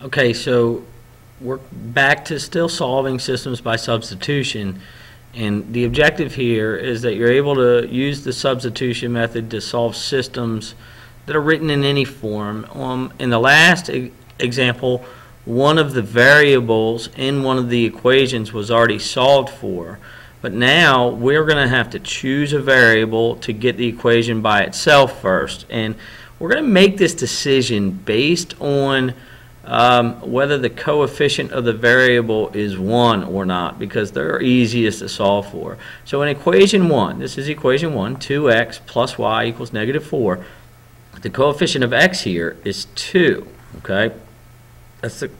Okay, so we're back to still solving systems by substitution, and the objective here is that you're able to use the substitution method to solve systems that are written in any form. In the last example, one of the variables in one of the equations was already solved for, but now we're going to have to choose a variable to get the equation by itself first, and we're going to make this decision based on whether the coefficient of the variable is 1 or not, because they're easiest to solve for. So in equation 1, this is equation 1, 2x plus y equals -4. The coefficient of x here is 2, okay? That's the,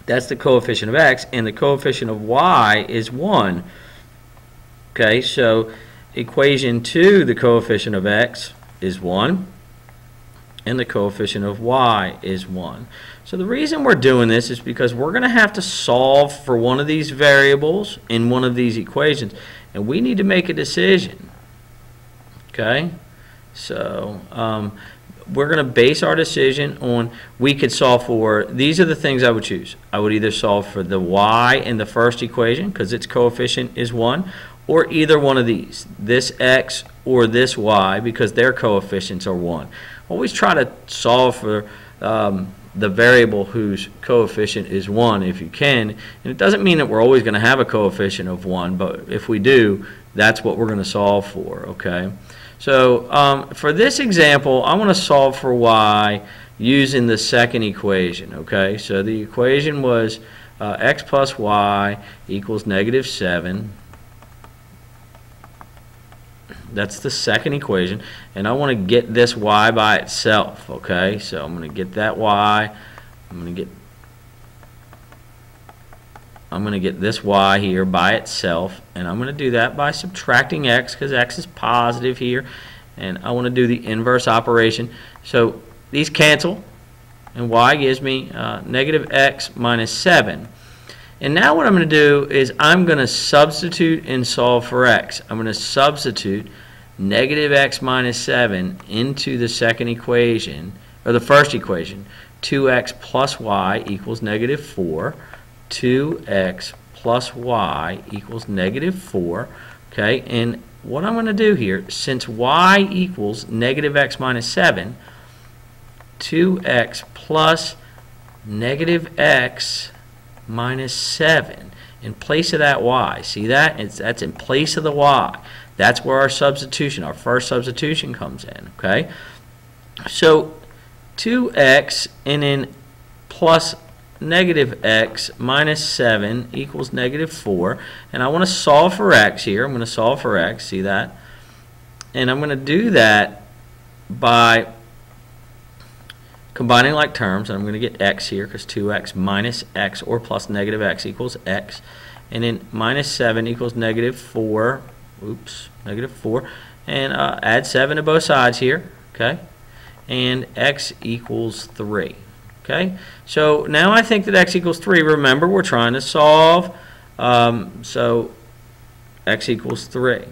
that's the coefficient of x, and the coefficient of y is 1. Okay, so equation 2, the coefficient of x is 1. And the coefficient of y is 1. So the reason we're doing this is because we're going to have to solve for one of these variables in one of these equations, and we need to make a decision. Okay? So we're going to base our decision on, we could solve for, these are the things I would choose. I would either solve for the y in the first equation because its coefficient is 1, or either one of these, this x or this y, because their coefficients are 1. Always try to solve for the variable whose coefficient is 1 if you can. And it doesn't mean that we're always going to have a coefficient of 1, but if we do, that's what we're going to solve for, okay? So for this example, I want to solve for y using the second equation, okay? So the equation was x plus y equals -7. That's the second equation, and I want to get this y by itself, okay? So I'm going to get that y. I'm going to get this y here by itself, and I'm going to do that by subtracting x because x is positive here, and I want to do the inverse operation. So these cancel, and y gives me -x minus 7. And now what I'm going to do is I'm going to substitute and solve for x. I'm going to substitute -x minus 7 into the second equation, or the first equation. 2x plus y equals -4. 2x plus y equals -4. Okay, and what I'm going to do here, since y equals -x minus 7, 2x plus -x minus 7 in place of that y. See that? That's in place of the y. That's where our substitution, our first substitution comes in, okay? So 2x and then plus -x minus 7 equals -4, and I want to solve for x here. I'm going to solve for x, see that? And I'm going to do that by combining like terms, and I'm going to get x here because 2x minus x or plus -x equals x, and then minus 7 equals -4. Oops, -4, and add 7 to both sides here, okay, and x equals 3. Okay, so now I think that x equals 3. Remember, we're trying to solve, so x equals 3.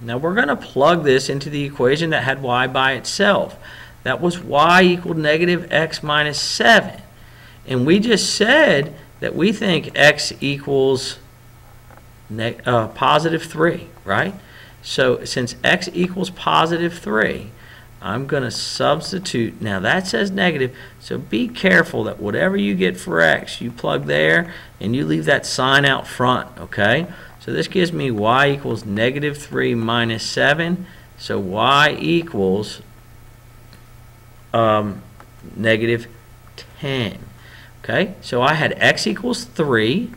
Now we're going to plug this into the equation that had y by itself. That was y equaled -x minus 7. And we just said that we think x equals positive 3, right? So since x equals positive 3, I'm going to substitute. Now that says negative, so be careful that whatever you get for x, you plug there and you leave that sign out front, okay? So this gives me y equals -3 minus 7, so y equals -10. Okay, so I had x equals 3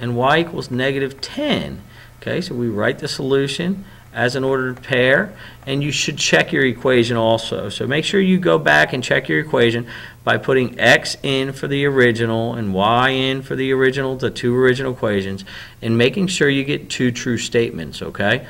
and y equals -10. Okay, so we write the solution as an ordered pair, and you should check your equation also. So make sure you go back and check your equation by putting x in for the original and y in for the original, the two original equations, and making sure you get two true statements, okay?